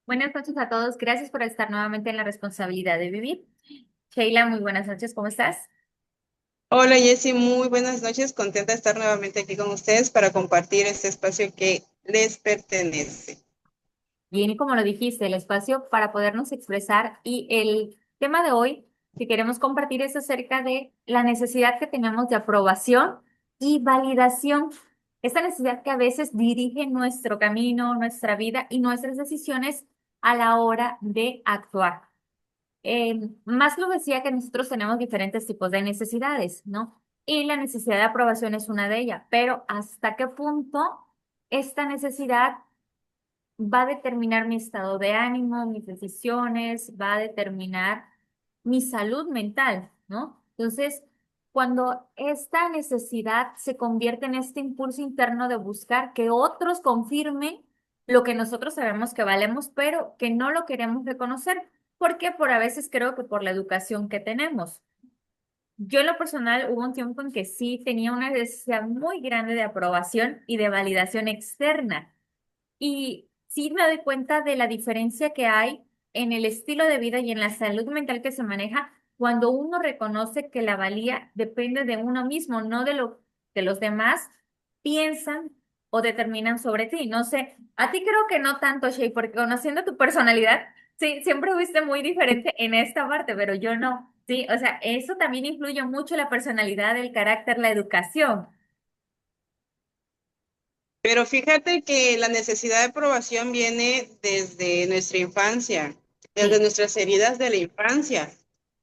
Buenas noches a todos. Gracias por estar nuevamente en la responsabilidad de vivir. Sheila, muy buenas noches. ¿Cómo estás? Hola Jessy, muy buenas noches. Contenta de estar nuevamente aquí con ustedes para compartir este espacio que les pertenece. Bien, y como lo dijiste, el espacio para podernos expresar y el tema de hoy que queremos compartir es acerca de la necesidad que tenemos de aprobación y validación. Esta necesidad que a veces dirige nuestro camino, nuestra vida y nuestras decisiones a la hora de actuar. Maslow decía que nosotros tenemos diferentes tipos de necesidades, ¿no? Y la necesidad de aprobación es una de ellas, pero ¿hasta qué punto esta necesidad va a determinar mi estado de ánimo, mis decisiones, va a determinar mi salud mental, ¿no? Entonces, cuando esta necesidad se convierte en este impulso interno de buscar que otros confirmen lo que nosotros sabemos que valemos, pero que no lo queremos reconocer, porque por a veces creo que por la educación que tenemos. Yo en lo personal hubo un tiempo en que sí tenía una necesidad muy grande de aprobación y de validación externa. Y sí me doy cuenta de la diferencia que hay en el estilo de vida y en la salud mental que se maneja cuando uno reconoce que la valía depende de uno mismo, no de lo que los demás piensan o determinan sobre ti. No sé, a ti creo que no tanto, Shay, porque conociendo tu personalidad, sí, siempre fuiste muy diferente en esta parte, pero yo no. Sí, o sea, eso también influye mucho la personalidad, el carácter, la educación. Pero fíjate que la necesidad de aprobación viene desde nuestra infancia, desde Sí. nuestras heridas de la infancia.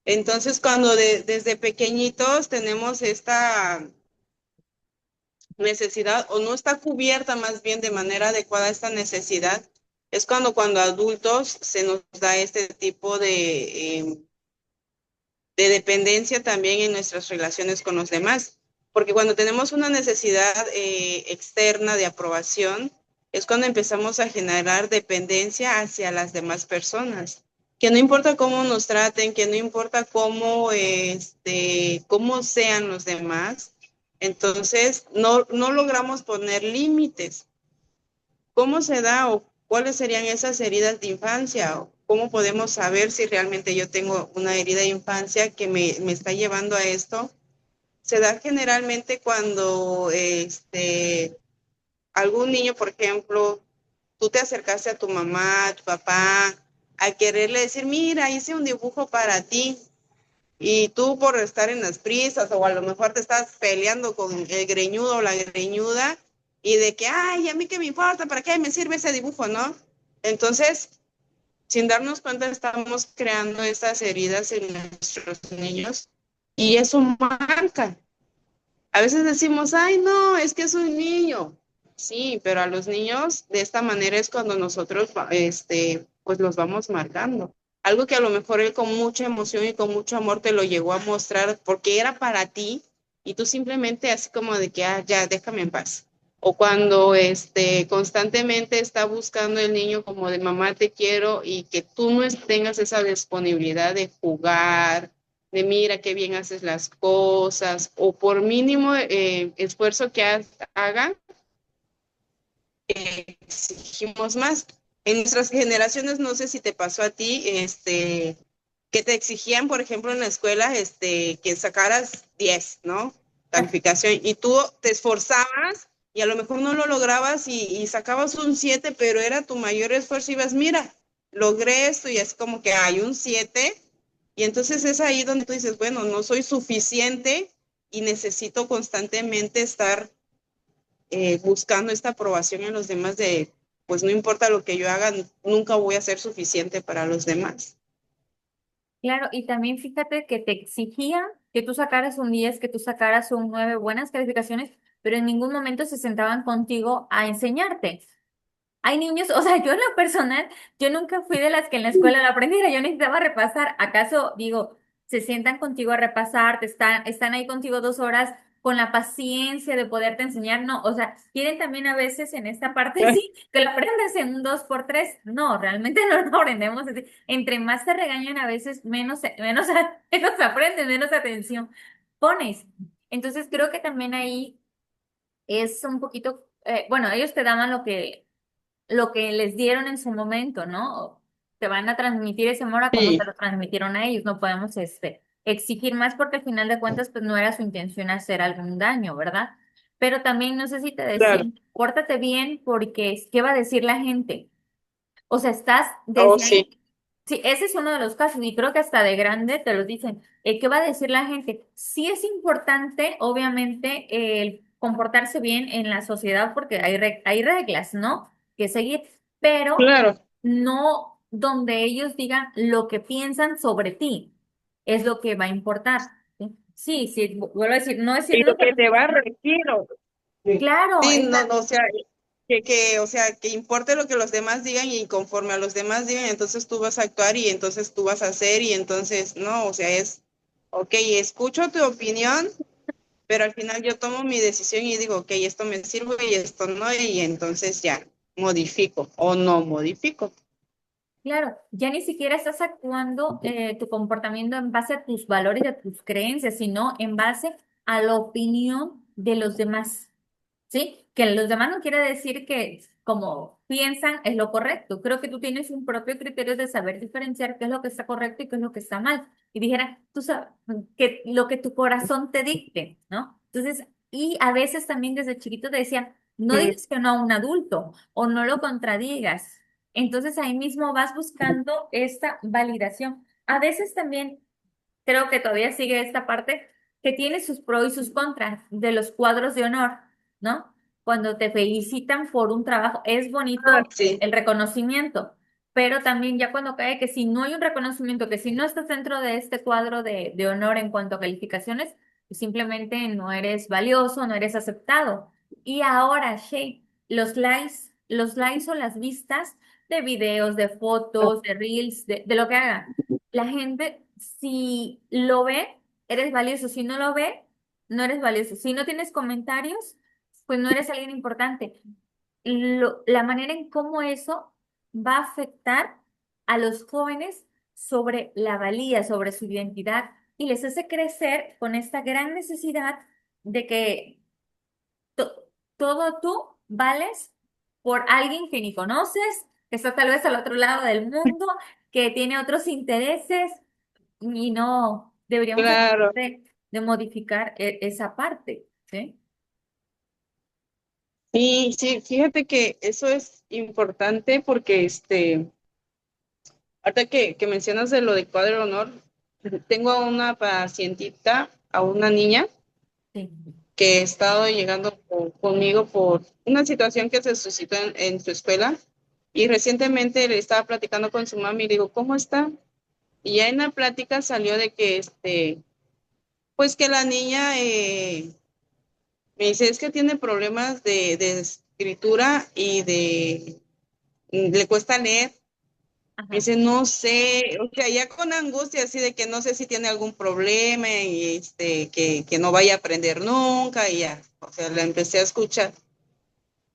Entonces, cuando desde pequeñitos tenemos esta necesidad o no está cubierta más bien de manera adecuada esta necesidad, es cuando adultos se nos da este tipo de dependencia también en nuestras relaciones con los demás. Porque cuando tenemos una necesidad externa de aprobación, es cuando empezamos a generar dependencia hacia las demás personas. Que no importa cómo nos traten, que no importa cómo sean los demás, entonces no logramos poner límites. ¿Cómo se da o cuáles serían esas heridas de infancia? ¿O cómo podemos saber si realmente yo tengo una herida de infancia que me está llevando a esto? Se da generalmente cuando algún niño, por ejemplo, tú te acercaste a tu mamá, a tu papá, a quererle decir, mira, hice un dibujo para ti. Y tú por estar en las prisas o a lo mejor te estás peleando con el greñudo o la greñuda y de que, ay, a mí qué me importa, ¿para qué me sirve ese dibujo, no? Entonces, sin darnos cuenta, estamos creando estas heridas en nuestros niños y eso marca. A veces decimos, ay, no, es que es un niño. Sí, pero a los niños de esta manera es cuando nosotros, pues los vamos marcando. Algo que a lo mejor él con mucha emoción y con mucho amor te lo llegó a mostrar porque era para ti y tú simplemente así como de que, ah, ya, déjame en paz. O cuando constantemente está buscando el niño como de mamá te quiero y que tú no tengas esa disponibilidad de jugar, de mira qué bien haces las cosas, o por mínimo esfuerzo que haga, exigimos más. En nuestras generaciones, no sé si te pasó a ti, que te exigían, por ejemplo, en la escuela, que sacaras 10, ¿no? Calificación, y tú te esforzabas y a lo mejor no lo lograbas y sacabas un 7, pero era tu mayor esfuerzo y ibas, mira, logré esto y es como que hay un 7 y entonces es ahí donde tú dices, bueno, no soy suficiente y necesito constantemente estar buscando esta aprobación en los demás de, pues no importa lo que yo haga, nunca voy a ser suficiente para los demás. Claro, y también fíjate que te exigían que tú sacaras un 10, que tú sacaras un 9, buenas calificaciones, pero en ningún momento se sentaban contigo a enseñarte. Hay niños, o sea, yo en lo personal, yo nunca fui de las que en la escuela lo aprendiera, yo necesitaba repasar. ¿Acaso, digo, se sientan contigo a repasar, están ahí contigo 2 horas con la paciencia de poderte enseñar? No, o sea, quieren también a veces en esta parte, sí, que lo aprendas en un 2 por 3. No, realmente no lo aprendemos así. Entre más te regañan a veces, menos aprendes, menos atención pones. Entonces creo que también ahí es un poquito, bueno, ellos te daban lo que lo que les dieron en su momento, ¿no? Te van a transmitir ese amor a como se Sí, lo transmitieron a ellos. No podemos exigir más porque al final de cuentas pues no era su intención hacer algún daño, ¿verdad? Pero también no sé si te claro. decían, pórtate bien porque ¿qué va a decir la gente? O sea, estás Oh, desde sí, ahí. Sí, ese es uno de los casos y creo que hasta de grande te lo dicen. ¿Qué va a decir la gente? Sí es importante, obviamente, el comportarse bien en la sociedad porque hay reglas, ¿no? Que seguir, pero claro. no donde ellos digan lo que piensan sobre ti. Es lo que va a importar. Sí, sí, sí, vuelvo a decir, no decir, Y no, lo que te va a regir, sí. claro, Sí, no, no, o sea, o sea, que importe lo que los demás digan y conforme a los demás digan, entonces tú vas a actuar y entonces tú vas a hacer y entonces, no, o sea, ok, escucho tu opinión, pero al final yo tomo mi decisión y digo, ok, esto me sirve y esto no, y entonces ya modifico o no modifico. claro, ya ni siquiera estás actuando tu comportamiento en base a tus valores y a tus creencias, sino en base a la opinión de los demás, ¿sí? Que los demás no quiere decir que como piensan es lo correcto. Creo que tú tienes un propio criterio de saber diferenciar qué es lo que está correcto y qué es lo que está mal. Y dijera, tú sabes, que lo que tu corazón te dicte, ¿no? Entonces, y a veces también desde chiquito te decían, no Mm, digas que no a un adulto o no lo contradigas. Entonces ahí mismo vas buscando esta validación. A veces también creo que todavía sigue esta parte que tiene sus pros y sus contras de los cuadros de honor, ¿no? Cuando te felicitan por un trabajo, es bonito sí, el reconocimiento, pero también ya cuando cae que si no hay un reconocimiento, que si no estás dentro de este cuadro de honor en cuanto a calificaciones, pues simplemente no eres valioso, no eres aceptado. Y ahora, Shay, los likes o las vistas de videos, de fotos, de reels, de lo que hagan. La gente, si lo ve, eres valioso. Si no lo ve, no eres valioso. Si no tienes comentarios, pues no eres alguien importante. La manera en cómo eso va a afectar a los jóvenes sobre la valía, sobre su identidad y les hace crecer con esta gran necesidad de que todo tú vales por alguien que ni conoces, que está tal vez al otro lado del mundo, que tiene otros intereses y no deberíamos de, claro. de modificar esa parte, ¿sí? Sí, sí, fíjate que eso es importante porque ahorita que mencionas de lo de cuadro de honor, tengo a una pacientita, a una niña Sí. que ha estado llegando conmigo por una situación que se suscitó en su escuela y recientemente le estaba platicando con su mami y le digo, ¿cómo está? Y ya en la plática salió de que, pues que la niña me dice, es que tiene problemas de escritura y le cuesta leer. Me Ajá. dice, no sé, o sea, ya con angustia así de que no sé si tiene algún problema y que no vaya a aprender nunca y ya, o sea, la empecé a escuchar.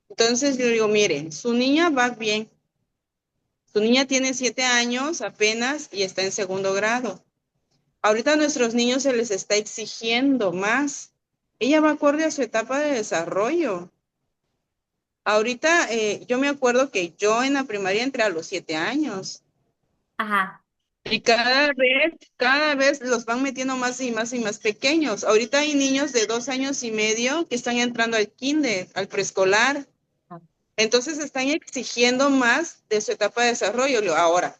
Entonces yo digo, miren, su niña va bien, su niña tiene 7 años apenas y está en segundo grado. Ahorita a nuestros niños se les está exigiendo más. Ella va acorde a su etapa de desarrollo. Ahorita yo me acuerdo que yo en la primaria entré a los 7 años. Ajá. Y cada vez los van metiendo más y más y más pequeños. Ahorita hay niños de 2 años y medio que están entrando al kinder, al preescolar. Entonces están exigiendo más de su etapa de desarrollo. Le digo, ahora,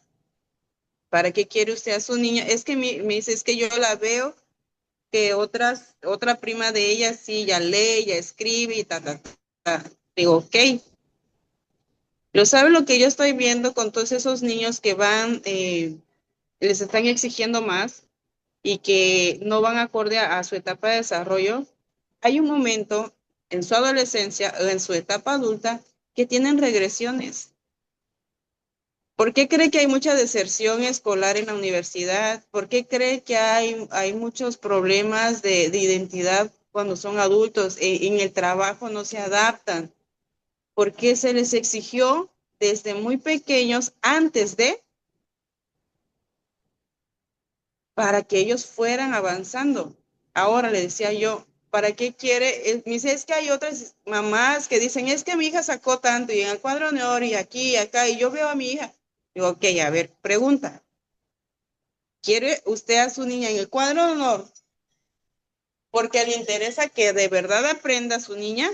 ¿para qué quiere usted a su niña? Es que me dice, es que yo la veo que otra prima de ella sí ya lee, ya escribe y ta, ta, ta. Digo, ok. Pero ¿sabe lo que yo estoy viendo con todos esos niños que van, les están exigiendo más? Y que no van acorde a su etapa de desarrollo, hay un momento en su adolescencia o en su etapa adulta que tienen regresiones. ¿Por qué cree que hay mucha deserción escolar en la universidad? ¿Por qué cree que hay muchos problemas de identidad cuando son adultos? En el trabajo no se adaptan. Porque se les exigió desde muy pequeños, para que ellos fueran avanzando. Ahora le decía yo, ¿para qué quiere? Me dice, es que hay otras mamás que dicen, es que mi hija sacó tanto y en el cuadro de honor y aquí y acá, y yo veo a mi hija. Digo, ok, a ver, pregunta, ¿quiere usted a su niña en el cuadro de honor porque le interesa que de verdad aprenda su niña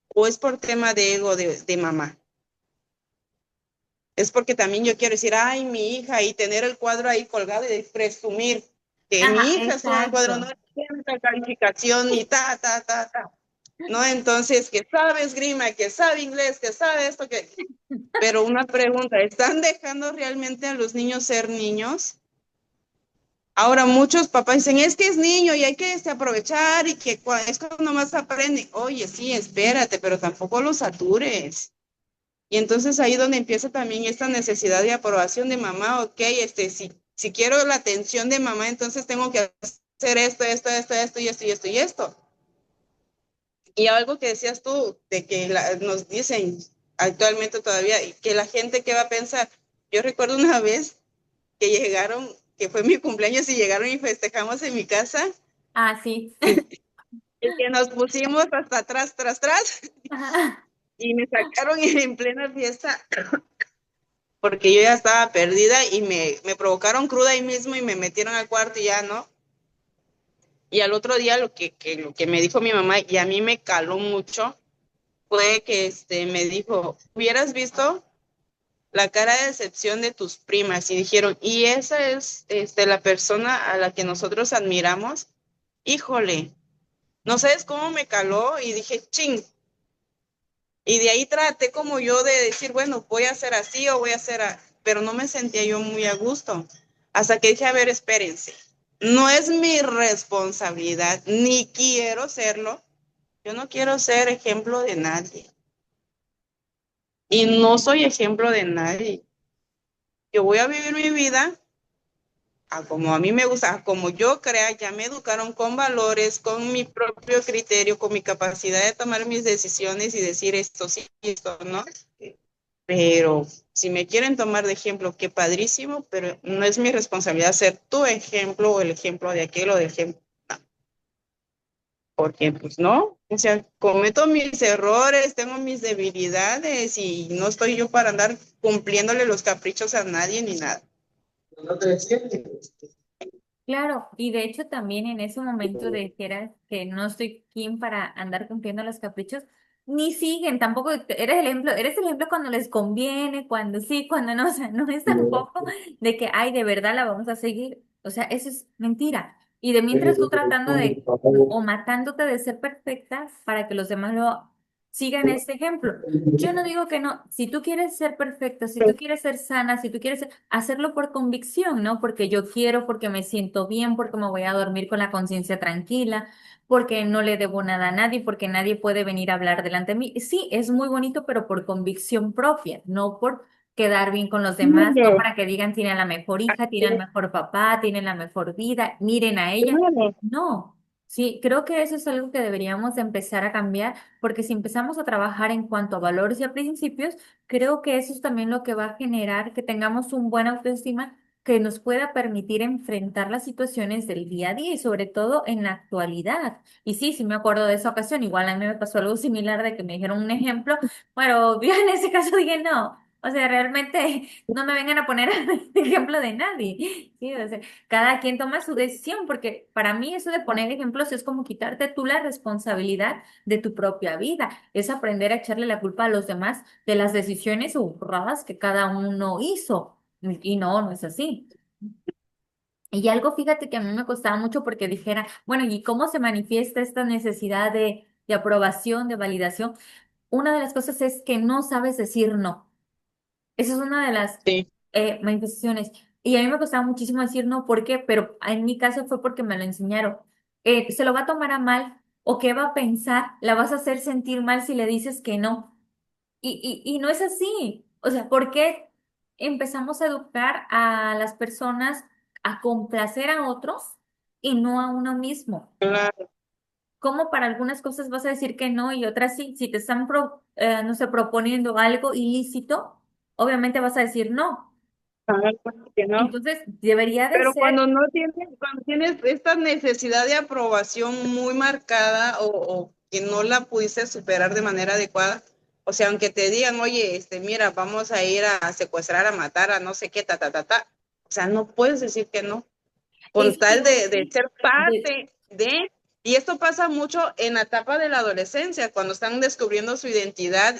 o es por tema de ego de mamá? Es porque también yo quiero decir, ay, mi hija, y tener el cuadro ahí colgado y presumir que Ajá, mi hija estuvo en el cuadro, no exacto. tiene esta calificación y ta. ¿No? Entonces, que sabe esgrima, que sabe inglés, que sabe esto, que... Pero una pregunta, ¿están dejando realmente a los niños ser niños? Ahora muchos papás dicen, es que es niño y hay que aprovechar y que es cuando más aprende. Oye, sí, espérate, pero tampoco lo satures. Y entonces ahí donde empieza también esta necesidad de aprobación de mamá, ok, si quiero la atención de mamá, entonces tengo que hacer esto y esto. Y algo que decías tú, de que nos dicen actualmente todavía, que la gente que va a pensar, yo recuerdo una vez que llegaron, que fue mi cumpleaños y llegaron y festejamos en mi casa, Ah, sí. y que nos pusimos hasta atrás, tras, Ajá. y me sacaron en plena fiesta porque yo ya estaba perdida y me provocaron cruda ahí mismo y me metieron al cuarto y ya, ¿no? Y al otro día lo que me dijo mi mamá y a mí me caló mucho fue que me dijo, hubieras visto la cara de decepción de tus primas y dijeron, y esa es la persona a la que nosotros admiramos. Híjole, no sabes cómo me caló y dije, ching. Y de ahí traté como yo de decir, bueno, voy a hacer así o voy a hacer, pero no me sentía yo muy a gusto. Hasta que dije, a ver, espérense, no es mi responsabilidad, ni quiero serlo. Yo no quiero ser ejemplo de nadie. Y no soy ejemplo de nadie. Yo voy a vivir mi vida a como a mí me gusta, a como yo crea, ya me educaron con valores, con mi propio criterio, con mi capacidad de tomar mis decisiones y decir esto sí, esto no. Pero si me quieren tomar de ejemplo, qué padrísimo, pero no es mi responsabilidad ser tu ejemplo o el ejemplo de aquel o de ejemplo, porque pues no, o sea, cometo mis errores, tengo mis debilidades y no estoy yo para andar cumpliéndole los caprichos a nadie ni nada. No te sientes. Claro, y de hecho también en ese momento de que era que no estoy quien para andar cumpliendo los caprichos, ni siguen, tampoco eres el ejemplo cuando les conviene, cuando sí, cuando no, o sea, no es tampoco de que, ay, de verdad la vamos a seguir, o sea, eso es mentira. Y de mientras tú tratando de, o matándote de ser perfecta para que los demás lo sigan este ejemplo. Yo no digo que no, si tú quieres ser perfecta, si tú quieres ser sana, si tú quieres hacerlo por convicción, ¿no? Porque yo quiero, porque me siento bien, porque me voy a dormir con la conciencia tranquila, porque no le debo nada a nadie, porque nadie puede venir a hablar delante de mí. Sí, es muy bonito, pero por convicción propia, no por quedar bien con los demás, no Claro, para que digan tiene la mejor hija, tiene el mejor papá, tiene la mejor vida, miren a ella. claro. No. Sí, creo que eso es algo que deberíamos de empezar a cambiar, porque si empezamos a trabajar en cuanto a valores y a principios, creo que eso es también lo que va a generar que tengamos un buen autoestima que nos pueda permitir enfrentar las situaciones del día a día y sobre todo en la actualidad. Y sí, sí me acuerdo de esa ocasión, igual a mí me pasó algo similar de que me dijeron un ejemplo, pero yo en ese caso dije no. O sea, realmente no me vengan a poner ejemplo de nadie. Sí, o sea, cada quien toma su decisión, porque para mí eso de poner ejemplos es como quitarte tú la responsabilidad de tu propia vida, es aprender a echarle la culpa a los demás de las decisiones o burradas que cada uno hizo. Y no, no es así. Y algo, fíjate que a mí me costaba mucho porque dijera, bueno, ¿y cómo se manifiesta esta necesidad de aprobación, de validación? Una de las cosas es que no sabes decir no. Esa es una de las Sí, manifestaciones. Y a mí me costaba muchísimo decir no, ¿por qué? Pero en mi caso fue porque me lo enseñaron. Se lo va a tomar a mal o qué va a pensar, la vas a hacer sentir mal si le dices que no. Y no es así. O sea, ¿por qué empezamos a educar a las personas a complacer a otros y no a uno mismo? claro. ¿Cómo para algunas cosas vas a decir que no y otras sí? Si te están, no sé, proponiendo algo ilícito, obviamente vas a decir no. Ah, que no. Entonces, debería de Pero ser, cuando tienes esta necesidad de aprobación muy marcada o que no la pudiste superar de manera adecuada, o sea, aunque te digan, oye, mira, vamos a ir a secuestrar, a matar, a no sé qué, o sea, no puedes decir que no, con eso te tal iba a de decir, ser de, parte de, y esto pasa mucho en la etapa de la adolescencia, cuando están descubriendo su identidad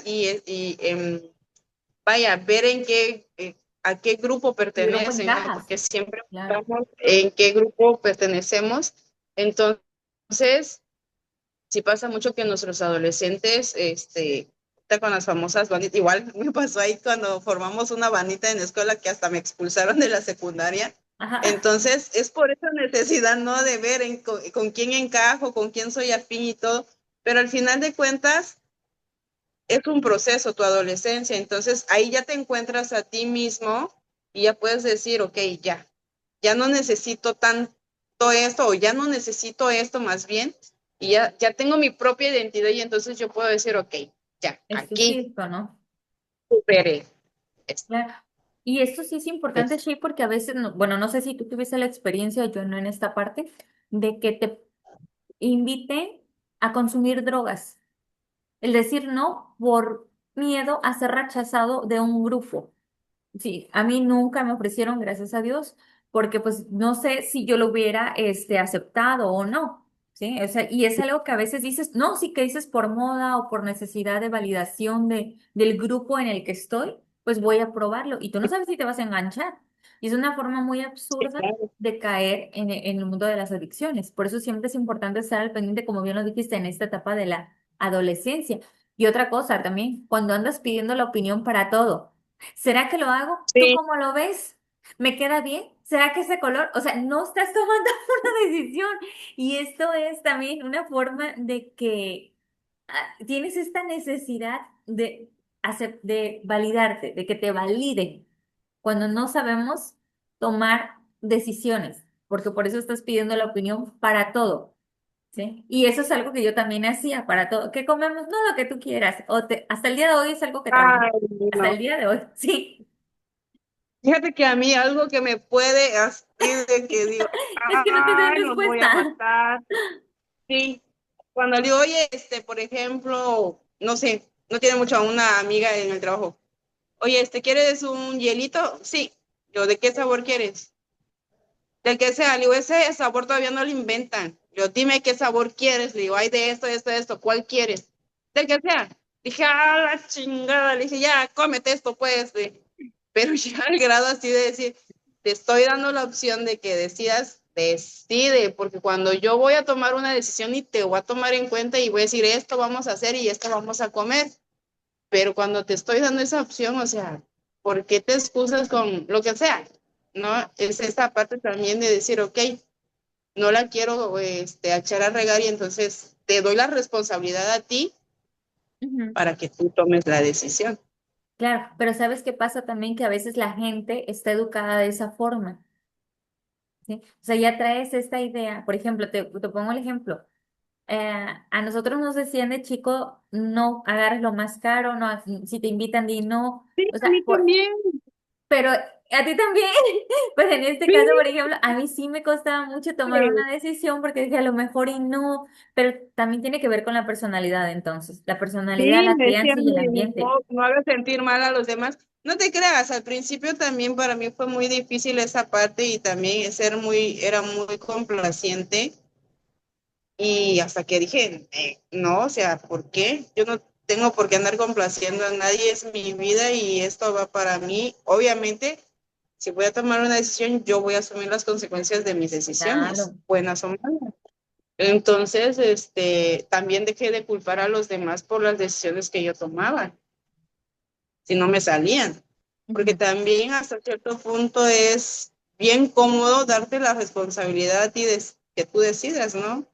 vaya, ver en a qué grupo ¿qué grupo pertenecen, ¿no? encajas? Porque siempre Claro. buscamos en qué grupo pertenecemos. Entonces, sí pasa mucho que nuestros adolescentes, está con las famosas banditas, igual me pasó ahí cuando formamos una bandita en la escuela que hasta me expulsaron de la secundaria. Ajá. Entonces, es por esa necesidad, ¿no? De ver con quién encajo, con quién soy afín y todo. Pero al final de cuentas, es un proceso, tu adolescencia, entonces ahí ya te encuentras a ti mismo y ya puedes decir, ok, ya no necesito tanto esto o ya no necesito esto más bien y ya tengo mi propia identidad y entonces yo puedo decir, ok, ya, Esto es aquí cierto, ¿no? superé esto. Claro. Y esto sí es importante, Shay, porque a veces, bueno, no sé si tú tuviste la experiencia, yo no en esta parte, de que te invite a consumir drogas. El decir no por miedo a ser rechazado de un grupo. Sí, a mí nunca me ofrecieron, gracias a Dios, porque pues no sé si yo lo hubiera aceptado o no, ¿sí? O sea, y es algo que a veces dices, no, sí que dices por moda o por necesidad de validación del grupo en el que estoy, pues voy a probarlo y tú no sabes si te vas a enganchar. Y es una forma muy Sí, absurda claro. de caer en el mundo de las adicciones. Por eso siempre es importante estar al pendiente, como bien lo dijiste, en esta etapa de la adolescencia. Y otra cosa también, cuando andas pidiendo la opinión para todo. ¿Será que lo hago? ¿Tú Sí, cómo lo ves? ¿Me queda bien? ¿Será que ese color? O sea, no estás tomando una decisión. Y esto es también una forma de que tienes esta necesidad de validarte, de que te validen, cuando no sabemos tomar decisiones, porque por eso estás pidiendo la opinión para todo. ¿Sí? Y eso es algo que yo también hacía para todo. ¿Qué comemos? No, lo que tú quieras. Hasta el día de hoy es algo que trabajo. ay, Hasta el no. día de hoy, sí. Fíjate que a mí algo que me puede así de que digo, Es que no te dan ay, los voy a respuesta. matar. Sí, cuando le digo, oye, por ejemplo, no sé, no tiene mucho a una amiga en el trabajo. Oye, ¿quieres un hielito? Sí. Yo, ¿de qué sabor quieres? Del que sea. Le digo, ese sabor todavía no lo inventan. Yo, dime qué sabor quieres. Le digo, hay de esto, ¿cuál quieres? Del que sea. Dije, la chingada. Le dije, ya, cómete esto, pues. Pero ya al grado así de decir, te estoy dando la opción de que decidas, decide, porque cuando yo voy a tomar una decisión y te voy a tomar en cuenta y voy a decir, esto vamos a hacer y esto vamos a comer, pero cuando te estoy dando esa opción, o sea, ¿por qué te excusas con lo que sea? ¿No? Es esta parte también de decir, ok, no la quiero echar a regar y entonces te doy la responsabilidad a ti Ujú. para que tú tomes la decisión. Claro, pero ¿sabes qué pasa también? Que a veces la gente está educada de esa forma, ¿sí? O sea, ya traes esta idea. Por ejemplo, te pongo el ejemplo. A nosotros nos decían de chico, no agarres lo más caro, no, si te invitan, di no. Sí, O a sea, mí también. pero a ti también. Pues en este Sí, caso, por ejemplo, a mí sí me costaba mucho tomar sí. una decisión porque dije a lo mejor y no, pero también tiene que ver con la personalidad entonces, la personalidad, Sí, la me crianza decían, y el no, ambiente. no hagas sentir mal a los demás. No te creas, al principio también para mí fue muy difícil esa parte y también era muy complaciente y hasta que dije, no, o sea, ¿por qué? Yo no tengo por qué andar complaciendo a nadie, es mi vida y esto va para mí. Obviamente, si voy a tomar una decisión, yo voy a asumir las consecuencias de mis decisiones, Claro. buenas o malas. Entonces, también dejé de culpar a los demás por las decisiones que yo tomaba, si no me salían. Porque Ujú. también hasta cierto punto es bien cómodo darte la responsabilidad a ti de que tú decidas, ¿no?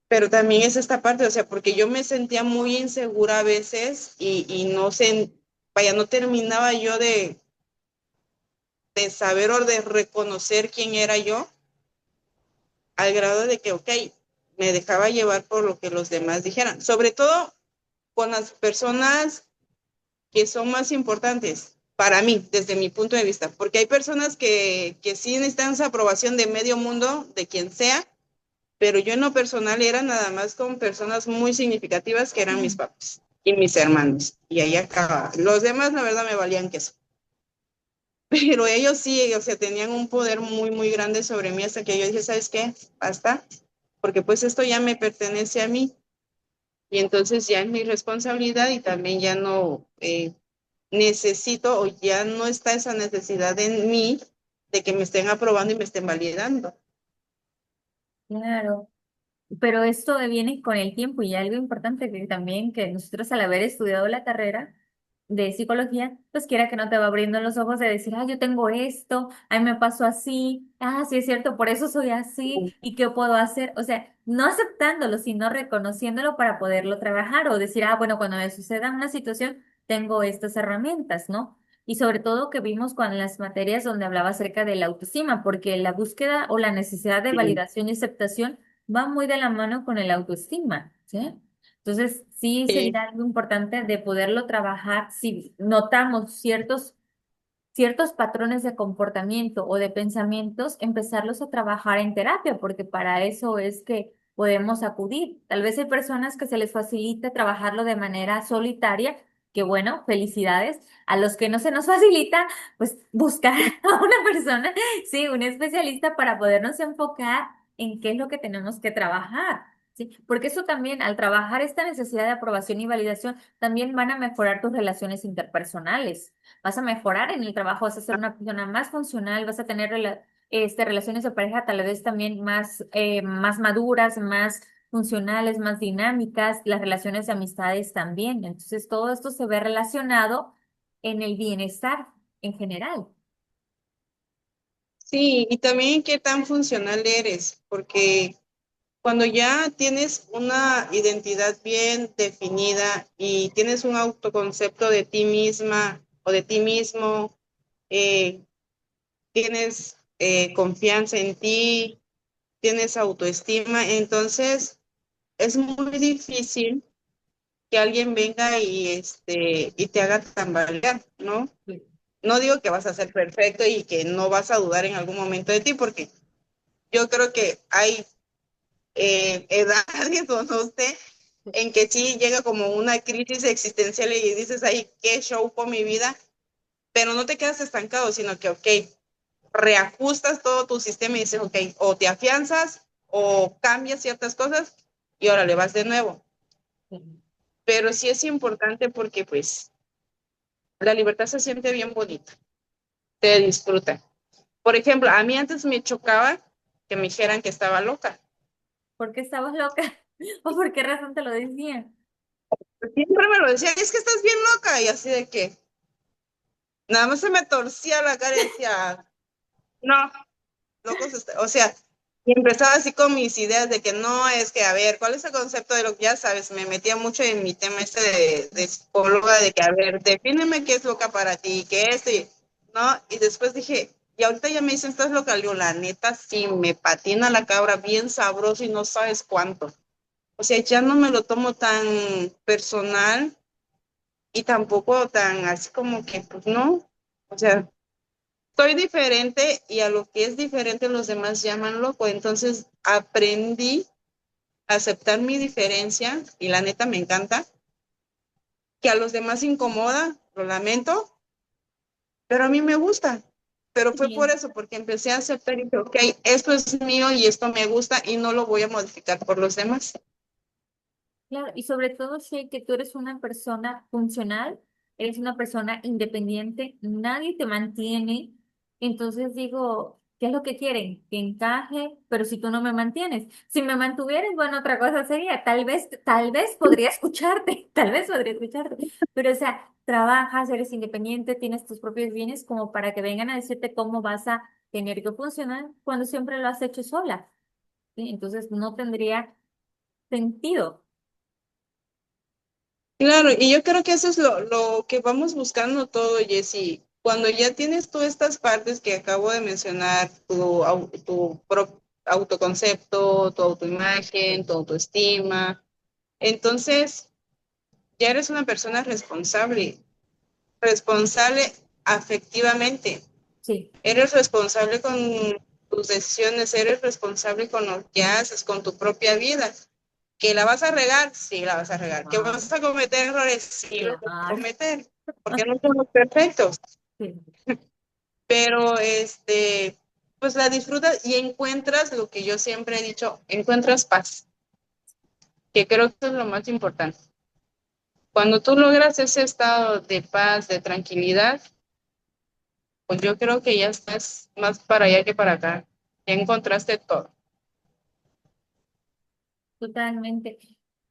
Pero también es esta parte, o sea, porque yo me sentía muy insegura a veces y no sé, vaya, no terminaba yo de saber o de reconocer quién era yo, al grado de que, ok, me dejaba llevar por lo que los demás dijeran. Sobre todo con las personas que son más importantes. para mí, desde mi punto de vista, porque hay personas que sí necesitan esa aprobación de medio mundo, de quien sea, pero yo en lo personal era nada más con personas muy significativas que eran mis papás y mis hermanos, y ahí acaba. Los demás, la verdad, me valían queso. Pero ellos sí, o sea, tenían un poder muy, muy grande sobre mí hasta que yo dije, ¿sabes qué? Basta, porque pues esto ya me pertenece a mí y entonces ya es mi responsabilidad y también ya no necesito o ya no está esa necesidad en mí de que me estén aprobando y me estén validando. Claro. Pero esto viene con el tiempo y algo importante que también que nosotros al haber estudiado la carrera de psicología, pues quiera que no te va abriendo los ojos de decir, ah, yo tengo esto, a mí me pasó así, ah, sí es cierto, por eso soy así, ¿y qué puedo hacer? O sea, no aceptándolo, sino reconociéndolo para poderlo trabajar o decir, ah, bueno, cuando me suceda una situación, tengo estas herramientas, ¿no? Y sobre todo que vimos con las materias donde hablaba acerca de la autoestima, porque la búsqueda o la necesidad de Sí, validación y aceptación va muy de la mano con el autoestima, ¿sí? Entonces, sí sí, sería algo importante de poderlo trabajar si notamos ciertos patrones de comportamiento o de pensamientos, empezarlos a trabajar en terapia, porque para eso es que podemos acudir. Tal vez hay personas que se les facilita trabajarlo de manera solitaria, que bueno, felicidades. A los que no se nos facilita, pues buscar a una persona, sí, un especialista para podernos enfocar en qué es lo que tenemos que trabajar. Sí, porque eso también, al trabajar esta necesidad de aprobación y validación, también van a mejorar tus relaciones interpersonales, vas a mejorar en el trabajo, vas a ser una persona más funcional, vas a tener relaciones de pareja tal vez también más maduras, más funcionales, más dinámicas, las relaciones de amistades también. Entonces, todo esto se ve relacionado en el bienestar en general. sí, y también qué tan funcional eres, porque cuando ya tienes una identidad bien definida y tienes un autoconcepto de ti misma o de ti mismo, eh, tienes confianza en ti, tienes autoestima, entonces es muy difícil que alguien venga y te haga tambalear, ¿no? Sí. No digo que vas a ser perfecto y que no vas a dudar en algún momento de ti, porque yo creo que hay edades o no sé, en que sí llega como una crisis existencial y dices, ay, qué show con mi vida, pero no te quedas estancado, sino que, ok, reajustas todo tu sistema y dices, ok, o te afianzas o cambias ciertas cosas y ahora le vas de nuevo. Sí. Pero sí es importante porque pues la libertad se siente bien bonita, te disfruta. Por ejemplo, a mí antes me chocaba que me dijeran que estaba loca. ¿Por qué estabas loca? ¿O por qué razón te lo decían? Siempre me lo decían, es que estás bien loca. Y así de que nada más se me torcía la cara y decía, no, locos, o sea, y empezaba así con mis ideas de que no, es que, a ver, ¿cuál es el concepto de lo que ya sabes? Me metía mucho en mi tema este de psicóloga, de que, a ver, defíneme qué es loca para ti, qué es, ¿no? Y después dije, y ahorita ya me dicen, estás loca, le digo, la neta, sí, me patina la cabra bien sabroso y no sabes cuánto. O sea, ya no me lo tomo tan personal y tampoco tan así como que, pues no, o sea, soy diferente y a lo que es diferente los demás llaman loco. Entonces aprendí a aceptar mi diferencia y la neta me encanta. Que a los demás incomoda, lo lamento, pero a mí me gusta. Pero fue por Sí. eso, porque empecé a aceptar y dije, ok, esto es mío y esto me gusta y no lo voy a modificar por los demás. Claro, y sobre todo sé que tú eres una persona funcional, eres una persona independiente, nadie te mantiene. Entonces digo, ¿qué es lo que quieren? Que encaje, pero si tú no me mantienes. Si me mantuvieras, bueno, otra cosa sería, tal vez podría escucharte, tal vez podría escucharte. Pero o sea, trabajas, eres independiente, tienes tus propios bienes como para que vengan a decirte cómo vas a tener que funcionar cuando siempre lo has hecho sola. ¿Sí? Entonces no tendría sentido. Claro, y yo creo que eso es lo que vamos buscando todo, Jessy. Cuando ya tienes tú estas partes que acabo de mencionar, tu autoconcepto, tu autoimagen, tu autoestima, entonces ya eres una persona responsable, responsable afectivamente. Sí, Eres responsable con tus decisiones, eres responsable con lo que haces, con tu propia vida. ¿Que la vas a regar? Sí, la vas a regar. ¿Que claro, vas a cometer errores? Sí, los vas a claro. cometer, porque no somos perfectos. Sí, Pero pues la disfrutas y encuentras lo que yo siempre he dicho, encuentras paz, que creo que es lo más importante. Cuando tú logras ese estado de paz, de tranquilidad, pues yo creo que ya estás más para allá que para acá. Ya encontraste todo. totalmente.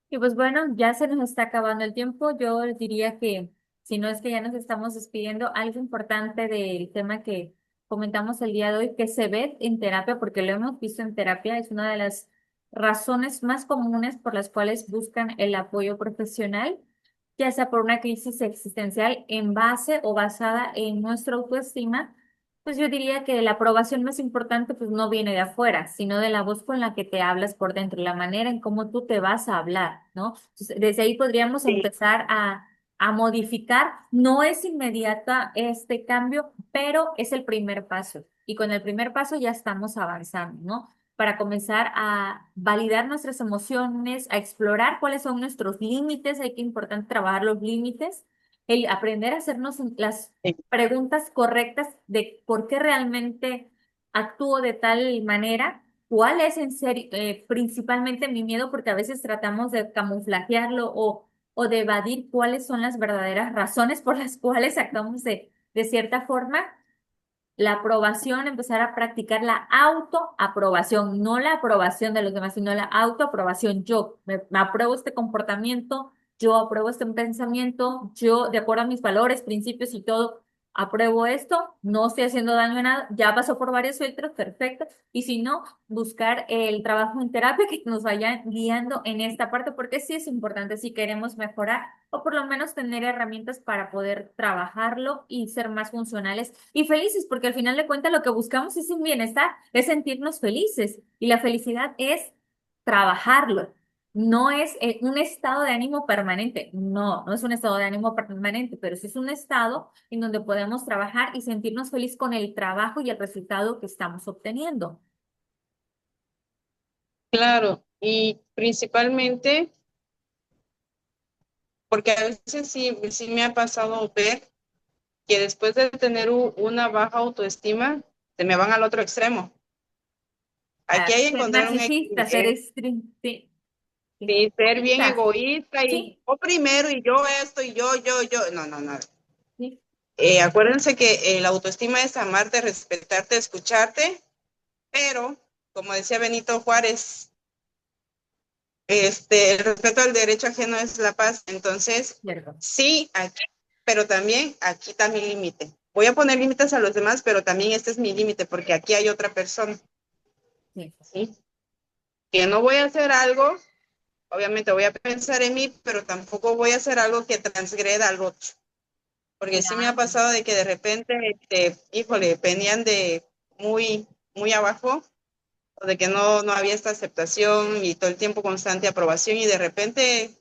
Y pues bueno, ya se nos está acabando el tiempo. Yo les diría que, si no es que ya nos estamos despidiendo, algo importante del tema que comentamos el día de hoy, que se ve en terapia, porque lo hemos visto en terapia, es una de las razones más comunes por las cuales buscan el apoyo profesional, ya sea por una crisis existencial en base o basada en nuestra autoestima. Pues yo diría que la aprobación más importante pues no viene de afuera, sino de la voz con la que te hablas por dentro, la manera en cómo tú te vas a hablar, ¿no? Entonces, desde ahí podríamos Sí, empezar a modificar. No es inmediata este cambio, pero es el primer paso. Y con el primer paso ya estamos avanzando, ¿no? Para comenzar a validar nuestras emociones, a explorar cuáles son nuestros límites. Hay que importante trabajar los límites, el aprender a hacernos las sí, preguntas correctas de por qué realmente actúo de tal manera, cuál es en serio, principalmente mi miedo, porque a veces tratamos de camuflajearlo o de evadir cuáles son las verdaderas razones por las cuales actuamos de cierta forma. La aprobación, empezar a practicar la autoaprobación, no la aprobación de los demás, sino la autoaprobación. Yo me apruebo este comportamiento, yo apruebo este pensamiento, yo, de acuerdo a mis valores, principios y todo, apruebo esto, no estoy haciendo daño a nada, ya pasó por varios filtros, perfecto. Y si no, buscar el trabajo en terapia que nos vaya guiando en esta parte, porque sí es importante si queremos mejorar o por lo menos tener herramientas para poder trabajarlo y ser más funcionales y felices, porque al final de cuentas lo que buscamos es un bienestar, es sentirnos felices y la felicidad es trabajarlo. No es un estado de ánimo permanente, no es un estado de ánimo permanente, pero sí es un estado en donde podemos trabajar y sentirnos felices con el trabajo y el resultado que estamos obteniendo. claro. Y principalmente, porque a veces sí me ha pasado ver que después de tener una baja autoestima, se me van al otro extremo. Aquí hay que Ser encontrar un narcisista, ser equilibrio. sí, sí, Sí, ser bien egoísta, egoísta y sí, yo primero y yo esto y yo. No, no, no. sí, Acuérdense que la autoestima es amarte, respetarte, escucharte, pero, como decía Benito Juárez, el respeto al derecho ajeno es la paz. Entonces, cierto. sí, aquí, pero también aquí está mi límite. Voy a poner límites a los demás, pero también este es mi límite porque aquí hay otra persona, Sí. ¿sí? Que no voy a hacer algo, obviamente voy a pensar en mí, pero tampoco voy a hacer algo que transgreda al otro. Porque sí me ha Claro. pasado de que de repente, híjole, venían de muy, muy abajo, o de que no había esta aceptación y todo el tiempo constante aprobación y de repente,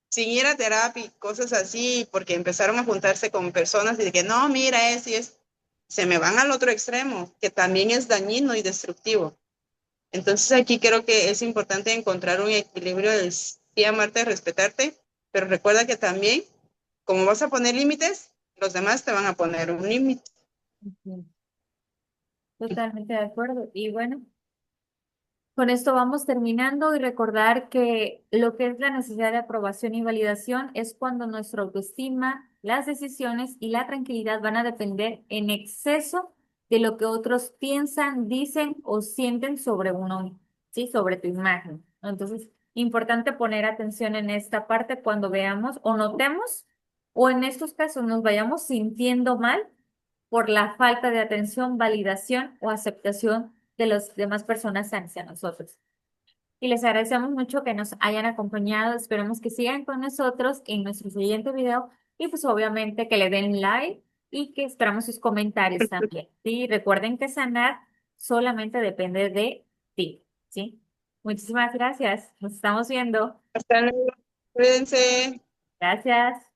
sin ir a terapia y cosas así, porque empezaron a juntarse con personas y de que no, mira, se me van al otro extremo, que también es dañino y destructivo. Entonces aquí creo que es importante encontrar un equilibrio del sí amarte, respetarte, pero recuerda que también, como vas a poner límites, los demás te van a poner un límite. Ujú. Totalmente de acuerdo. Y bueno, con esto vamos terminando y recordar que lo que es la necesidad de aprobación y validación es cuando nuestra autoestima, las decisiones y la tranquilidad van a depender en exceso de lo que otros piensan, dicen o sienten sobre uno, ¿sí? Sobre tu imagen, ¿no? Entonces, importante poner atención en esta parte cuando veamos o notemos o en estos casos nos vayamos sintiendo mal por la falta de atención, validación o aceptación de las demás personas hacia nosotros. Y les agradecemos mucho que nos hayan acompañado. Esperamos que sigan con nosotros en nuestro siguiente video y pues obviamente que le den like y que esperamos sus comentarios también. Sí, recuerden que sanar solamente depende de ti, ¿sí? Muchísimas gracias. Nos estamos viendo. Hasta luego. Cuídense. Gracias.